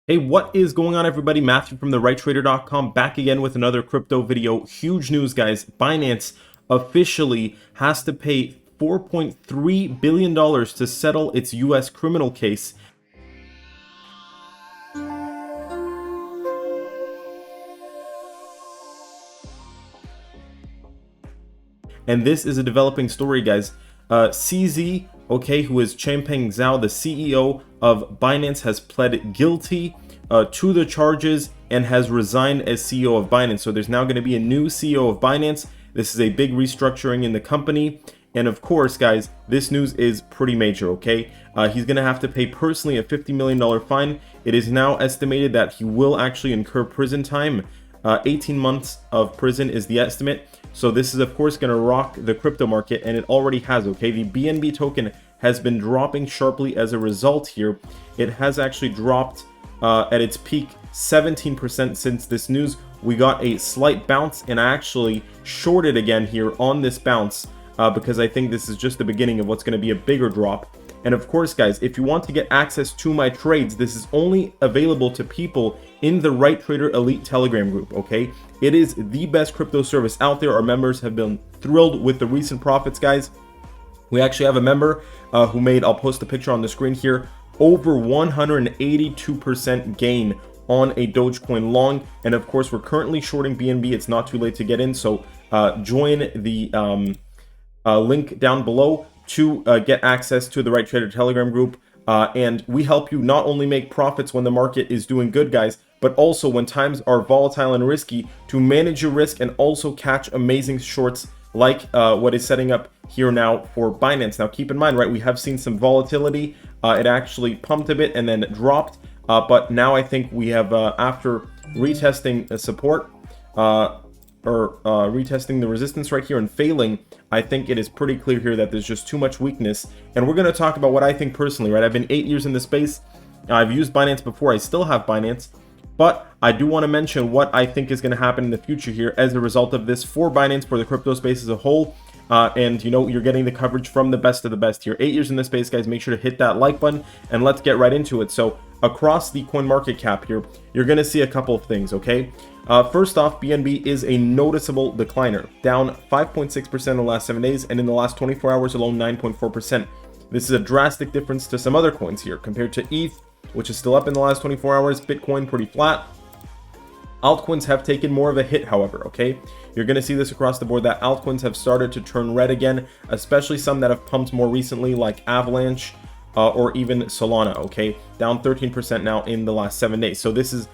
Hey, what is going on, everybody? Matthew from therighttrader.com back again with another crypto video. Huge news, guys. Binance officially has to pay $4.3 billion to settle its US criminal case. And this is a developing story, guys. CZ, okay, who is Changpeng Zhao, the CEO of Binance, has pled guilty to the charges and has resigned as CEO of Binance. So there's now going to be a new CEO of Binance. This is a big restructuring in the company. And of course, guys, this news is pretty major, okay? He's going to have to pay personally a $50 million fine. It is now estimated that he will actually incur prison time. 18 months of prison is the estimate. So this is of course going to rock the crypto market, and it already has, okay? The BNB token has been dropping sharply as a result here. It has actually dropped at its peak 17% since this news. We got a slight bounce, and I actually shorted again here on this bounce because I think this is just the beginning of what's going to be a bigger drop. And of course, guys, if you want to get access to my trades, this is only available to people in the Right Trader Elite Telegram group, okay? It is the best crypto service out there. Our members have been thrilled with the recent profits, guys. We actually have a member who made, I'll post a picture on the screen here, over 182% gain on a Dogecoin long. And of course, we're currently shorting BNB. It's not too late to get in, so join the link down below to get access to the Right Trader Telegram group. And we help you not only make profits when the market is doing good, guys, but also when times are volatile and risky, to manage your risk and also catch amazing shorts like what is setting up here now for Binance. Now, keep in mind, right, we have seen some volatility. It actually pumped a bit and then dropped. But now I think we have, after retesting support, retesting the resistance right here and failing, I think it is pretty clear here that there's just too much weakness. And we're going to talk about what I think personally, right? I've been 8 years in the space. I've used Binance before. I still have Binance, but I do want to mention what I think is going to happen in the future here as a result of this for Binance, for the crypto space as a whole. And you know, you're getting the coverage from the best of the best here. 8 years in the space, guys. Make sure to hit that like button and let's get right into it. So across the coin market cap here, you're going to see a couple of things, okay? First off, BNB is a noticeable decliner, down 5.6% in the last 7 days, and in the last 24 hours alone, 9.4%. This is a drastic difference to some other coins here compared to ETH, which is still up in the last 24 hours, Bitcoin pretty flat. Altcoins have taken more of a hit, however, okay? You're going to see this across the board that altcoins have started to turn red again, especially some that have pumped more recently, like Avalanche or even Solana, okay? Down 13% now in the last 7 days. So this is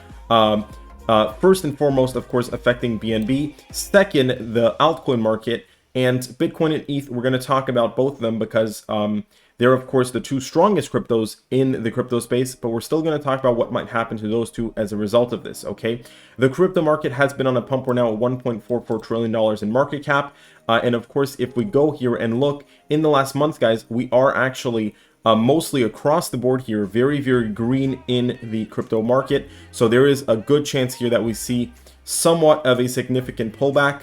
first and foremost, of course, affecting BNB. Second, the altcoin market, and Bitcoin and ETH. We're going to talk about both of them because they're, of course, the two strongest cryptos in the crypto space, but we're still going to talk about what might happen to those two as a result of this, okay? The crypto market has been on a pump. We're now at $1.44 trillion in market cap. And of course, if we go here and look in the last month, guys, we are actually mostly across the board here, very, very green in the crypto market. So there is a good chance here that we see somewhat of a significant pullback.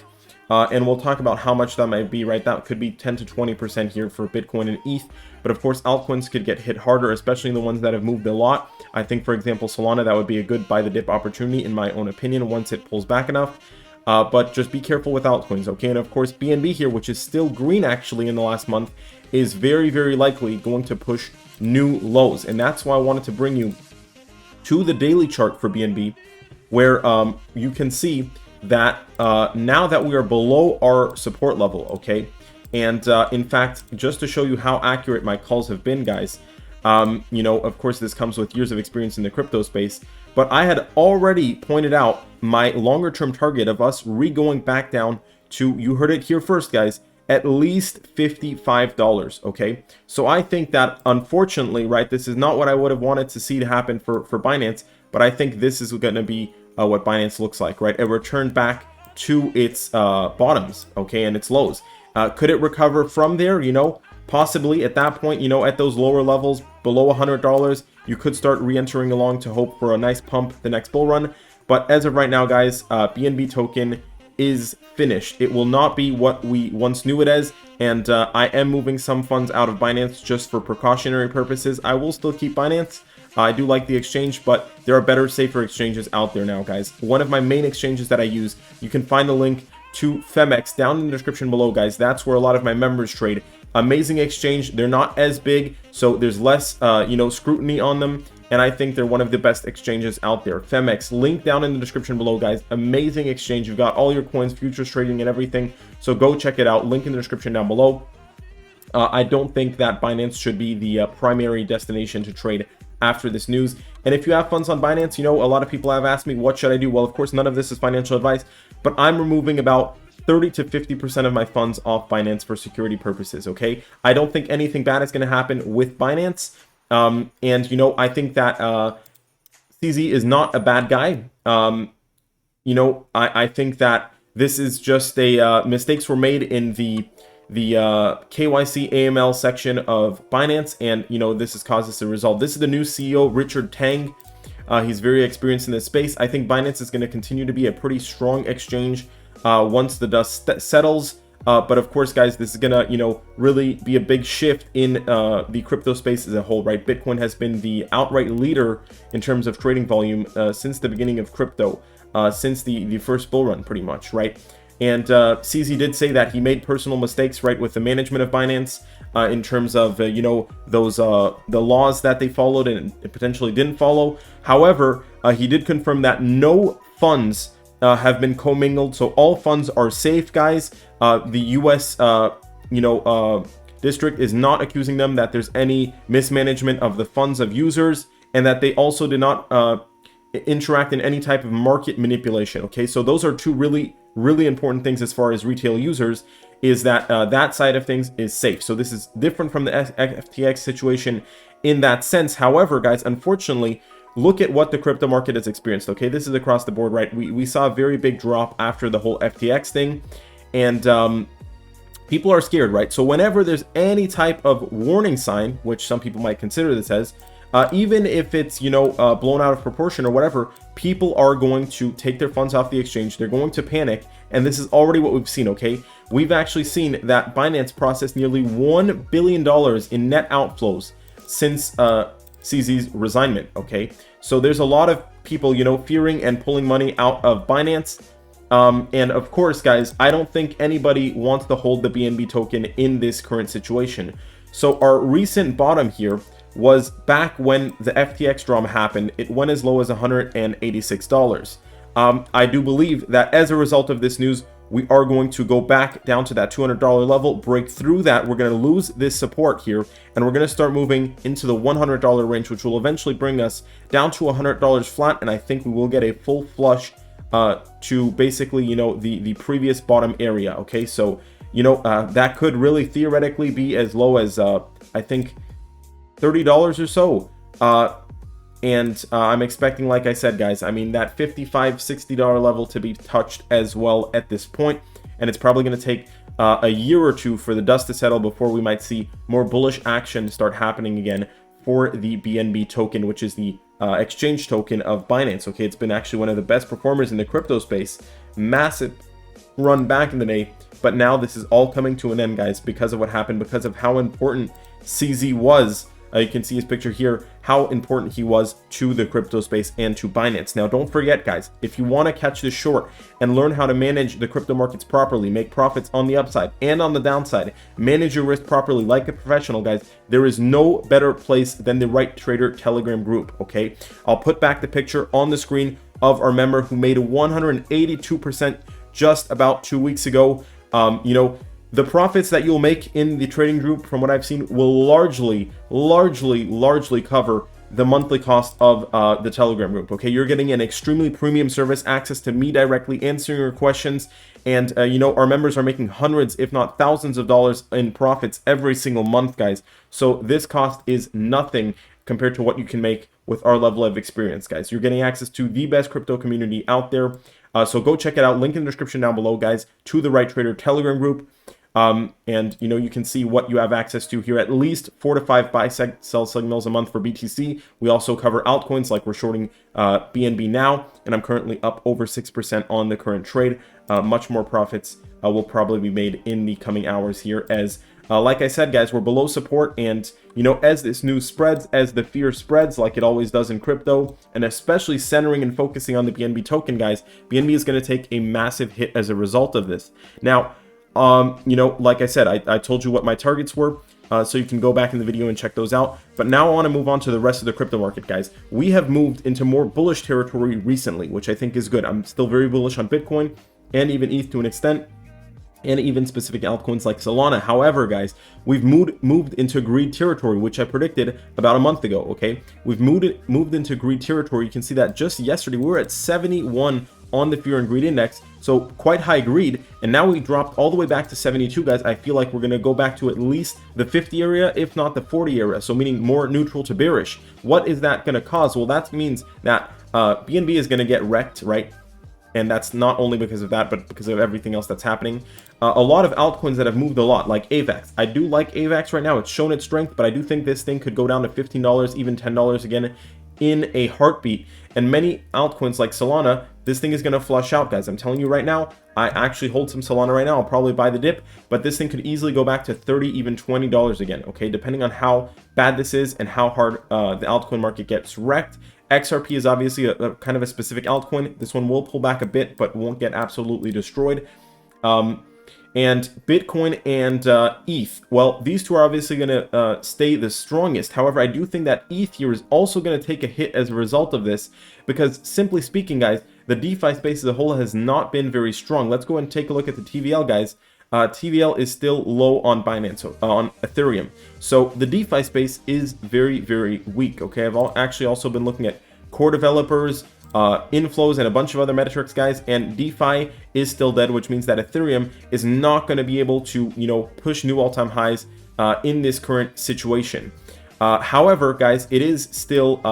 And we'll talk about how much that might be, right? That could be 10 to 20% here for Bitcoin and ETH. But of course, altcoins could get hit harder, especially the ones that have moved a lot. I think, for example, Solana, that would be a good buy the dip opportunity, in my own opinion, once it pulls back enough. But just be careful with altcoins, okay? And of course, BNB here, which is still green actually in the last month, is very, very likely going to push new lows. And that's why I wanted to bring you to the daily chart for BNB, where you can see that now that we are below our support level, okay? And in fact, just to show you how accurate my calls have been, guys, you know, of course, this comes with years of experience in the crypto space, but I had already pointed out my longer term target of us going back down to, you heard it here first, guys, at least $55, okay? So I think that, unfortunately, right, this is not what I would have wanted to see to happen for Binance, but I think this is going to be what Binance looks like, right? A return back to its bottoms, okay, and its lows. Could it recover from there? You know, possibly at that point, you know, at those lower levels below $100, you could start re-entering along to hope for a nice pump the next bull run. But as of right now, guys, BNB token is finished. It will not be what we once knew it as, and I am moving some funds out of Binance just for precautionary purposes. I will still keep Binance, I do like the exchange, but there are better, safer exchanges out there now, guys. One of my main exchanges that I use, you can find the link to Femex down in the description below, guys. That's where a lot of my members trade. Amazing exchange. They're not as big, so there's less scrutiny on them, and I think they're one of the best exchanges out there. Femex, link down in the description below, guys. Amazing exchange. You've got all your coins, futures trading, and everything, so go check it out. Link in the description down below. I don't think that Binance should be the primary destination to trade after this news. And if you have funds on Binance, a lot of people have asked me, what should I do? Well, of course, none of this is financial advice, but I'm removing about 30 to 50% of my funds off Binance for security purposes, okay? I don't think anything bad is going to happen with Binance. And, I think that CZ is not a bad guy. I think that this is just a mistakes were made in the KYC AML section of Binance, and this has caused us to resolve. This is the new CEO, Richard Tang. He's very experienced in this space. I think Binance is going to continue to be a pretty strong exchange once the dust settles. But of course, guys, this is gonna really be a big shift in the crypto space as a whole, right? Bitcoin has been the outright leader in terms of trading volume since the beginning of crypto, since the first bull run, pretty much, right? And CZ did say that he made personal mistakes, right, with the management of Binance in terms of, those the laws that they followed and potentially didn't follow. However, he did confirm that no funds have been commingled, so all funds are safe, guys. The U.S. district is not accusing them that there's any mismanagement of the funds of users, and that they also did not interact in any type of market manipulation. Okay, so those are two really important things as far as retail users, is that that side of things is safe. So this is different from the FTX situation in that sense. However, guys, unfortunately, look at what the crypto market has experienced. Okay, this is across the board, right? We saw a very big drop after the whole FTX thing, and people are scared, right? So whenever there's any type of warning sign, which some people might consider this as, even if it's blown out of proportion or whatever, people are going to take their funds off the exchange. They're going to panic, and this is already what we've seen. Okay, we've actually seen that Binance processed nearly $1 billion in net outflows since CZ's resignment. Okay, so there's a lot of people fearing and pulling money out of Binance. And of course, guys, I don't think anybody wants to hold the BNB token in this current situation. So our recent bottom here was back when the FTX drama happened. It went as low as $186. I do believe that as a result of this news, we are going to go back down to that $200 level, break through that. We're going to lose this support here, and we're going to start moving into the $100 range, which will eventually bring us down to $100 flat. And I think we will get a full flush to basically, the previous bottom area. Okay, so, that could really theoretically be as low as, I think, $30 or so. And I'm expecting, like I said, guys, I mean, that $55, $60 level to be touched as well at this point. And it's probably going to take a year or two for the dust to settle before we might see more bullish action start happening again for the BNB token, which is the exchange token of Binance. Okay, it's been actually one of the best performers in the crypto space. Massive run back in the day, but now this is all coming to an end, guys, because of what happened, because of how important CZ was. You can see his picture here, how important he was to the crypto space and to Binance. Now, don't forget, guys, if you want to catch this short and learn how to manage the crypto markets properly, make profits on the upside and on the downside, manage your risk properly like a professional, guys, there is no better place than the Right Trader Telegram group, okay? I'll put back the picture on the screen of our member who made 182% just about 2 weeks ago. The profits that you'll make in the trading group, from what I've seen, will largely cover the monthly cost of the Telegram group. Okay, you're getting an extremely premium service, access to me directly, answering your questions, and our members are making hundreds, if not thousands of dollars in profits every single month, guys. So this cost is nothing compared to what you can make with our level of experience, guys. You're getting access to the best crypto community out there. So go check it out. Link in the description down below, guys, to the Right Trader Telegram group. And you can see what you have access to here, at least 4 to 5 buy sell signals a month for BTC. We also cover altcoins, like we're shorting BNB now, and I'm currently up over 6% on the current trade. Much more profits will probably be made in the coming hours here as Like I said, guys, we're below support, and you know, as this news spreads, as the fear spreads, like it always does in crypto, and especially centering and focusing on the BNB token, guys, BNB is going to take a massive hit as a result of this. Now, you know, like I said, I told you what my targets were, so you can go back in the video and check those out. But now I want to move on to the rest of the crypto market, guys. We have moved into more bullish territory recently, which I think is good. I'm still very bullish on Bitcoin and even ETH to an extent, and even specific altcoins like Solana. However, guys, we've moved into greed territory, which I predicted about a month ago, okay? We've moved into greed territory. You can see that just yesterday we were at 71 on the fear and greed index, so quite high greed, and now we dropped all the way back to 72, guys. I feel like we're going to go back to at least the 50 area, if not the 40 area, so meaning more neutral to bearish. What is that going to cause? Well, that means that BNB is going to get wrecked, right? And that's not only because of that, but because of everything else that's happening. A lot of altcoins that have moved a lot, like AVAX. I do like AVAX right now. It's shown its strength, but I do think this thing could go down to $15, even $10 again in a heartbeat. And many altcoins like Solana, this thing is going to flush out, guys. I'm telling you right now, I actually hold some Solana right now. I'll probably buy the dip, but this thing could easily go back to $30, even $20 again, okay? Depending on how bad this is and how hard the altcoin market gets wrecked. XRP is obviously a kind of a specific altcoin. This one will pull back a bit, but won't get absolutely destroyed. And Bitcoin and ETH, well, these two are obviously going to stay the strongest. However, I do think that ETH here is also going to take a hit as a result of this, because simply speaking, guys, the DeFi space as a whole has not been very strong. Let's go and take a look at the TVL, guys. TVL is still low on Binance, on Ethereum. So the DeFi space is very, very weak, okay? I've actually also been looking at core developers, inflows, and a bunch of other metrics, guys, and DeFi is still dead, which means that Ethereum is not going to be able to, you know, push new all-time highs in this current situation. However, guys, it is still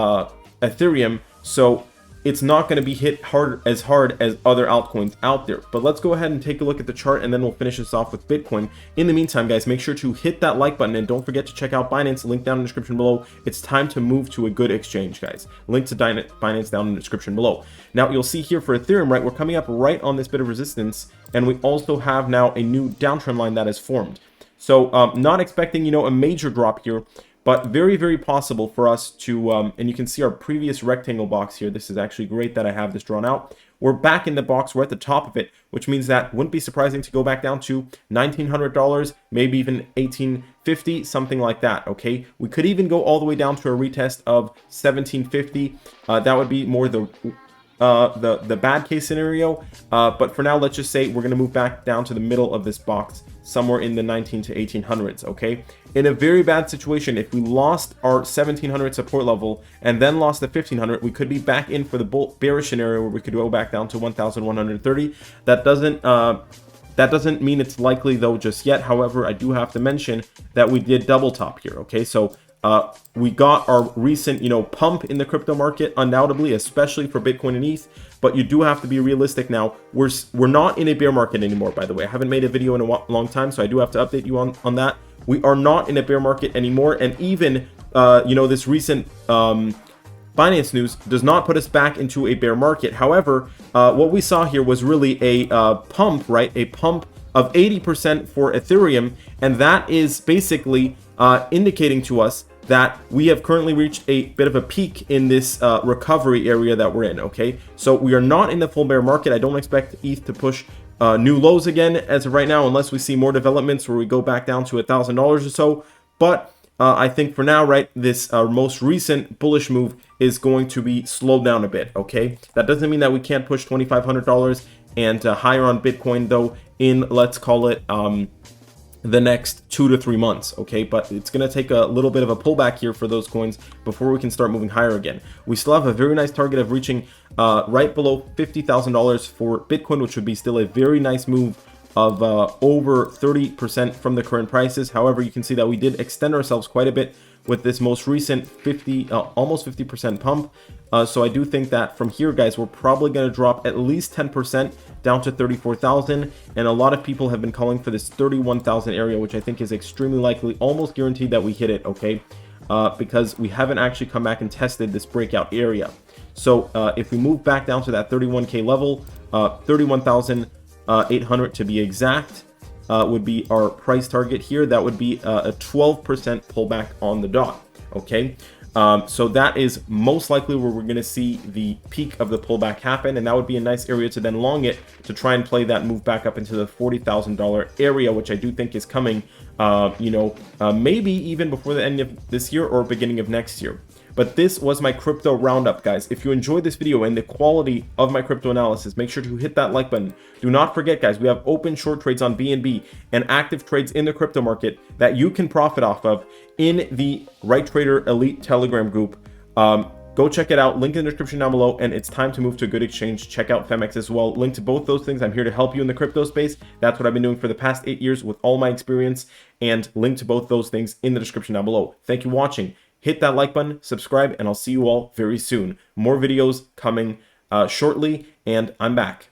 Ethereum, so it's not going to be hit as hard as other altcoins out there. But let's go ahead and take a look at the chart, and then we'll finish this off with Bitcoin. In the meantime, guys, make sure to hit that like button, and don't forget to check out Binance, link down in the description below. It's time to move to a good exchange, guys. Link to Binance down in the description below. Now, you'll see here for Ethereum, right, we're coming up right on this bit of resistance, and we also have now a new downtrend line that is formed. So not expecting, you know, a major drop here, but very, very possible for us to, and you can see our previous rectangle box here. This is actually great that I have this drawn out. We're back in the box. We're at the top of it, which means that wouldn't be surprising to go back down to $1,900, maybe even $1,850, something like that, okay? We could even go all the way down to a retest of $1,750. That would be more the bad case scenario, but for now, let's just say we're going to move back down to the middle of this box, somewhere in the 19 to 1800s, okay? In a very bad situation, if we lost our 1700 support level and then lost the 1500, we could be back in for the bearish scenario where we could go back down to 1130. That doesn't mean it's likely though just yet. However, I do have to mention that we did double top here, okay? So we got our recent, you know, pump in the crypto market, undoubtedly, especially for Bitcoin and ETH. But you do have to be realistic now. We're not in a bear market anymore, by the way. I haven't made a video in a long time, so I do have to update you on that. We are not in a bear market anymore, and even you know, this recent Binance news does not put us back into a bear market. However, what we saw here was really a pump, right? A pump of 80% for Ethereum, and that is basically indicating to us that we have currently reached a bit of a peak in this recovery area that we're in, okay? So we are not in the full bear market. I don't expect ETH to push new lows again as of right now, unless we see more developments where we go back down to $1,000 or so. But I think for now, right, this most recent bullish move is going to be slowed down a bit, okay? That doesn't mean that we can't push $2,500 and higher on Bitcoin, though, in, let's call it, the next 2 to 3 months, okay? But it's going to take a little bit of a pullback here for those coins before we can start moving higher again. We still have a very nice target of reaching right below $50,000 for Bitcoin, which would be still a very nice move of over 30% from the current prices. However, you can see that we did extend ourselves quite a bit with this most recent almost 50% pump. So I do think that from here, guys, we're probably going to drop at least 10% down to 34,000. And a lot of people have been calling for this 31,000 area, which I think is extremely likely, almost guaranteed that we hit it, okay? Because we haven't actually come back and tested this breakout area. So if we move back down to that 31K level, 31,800 to be exact, would be our price target here. That would be a 12% pullback on the dot. Okay. So that is most likely where we're going to see the peak of the pullback happen, and that would be a nice area to then long it to try and play that move back up into the $40,000 area, which I do think is coming, maybe even before the end of this year or beginning of next year. But this was my crypto roundup, guys. If you enjoyed this video and the quality of my crypto analysis, make sure to hit that like button. Do not forget, guys, we have open short trades on BNB and active trades in the crypto market that you can profit off of in the Right Trader Elite Telegram group. Go check it out. Link in the description down below. And it's time to move to a good exchange. Check out Femex as well. Link to both those things. I'm here to help you in the crypto space. That's what I've been doing for the past 8 years with all my experience. And link to both those things in the description down below. Thank you for watching. Hit that like button, subscribe, and I'll see you all very soon. More videos coming shortly, and I'm back.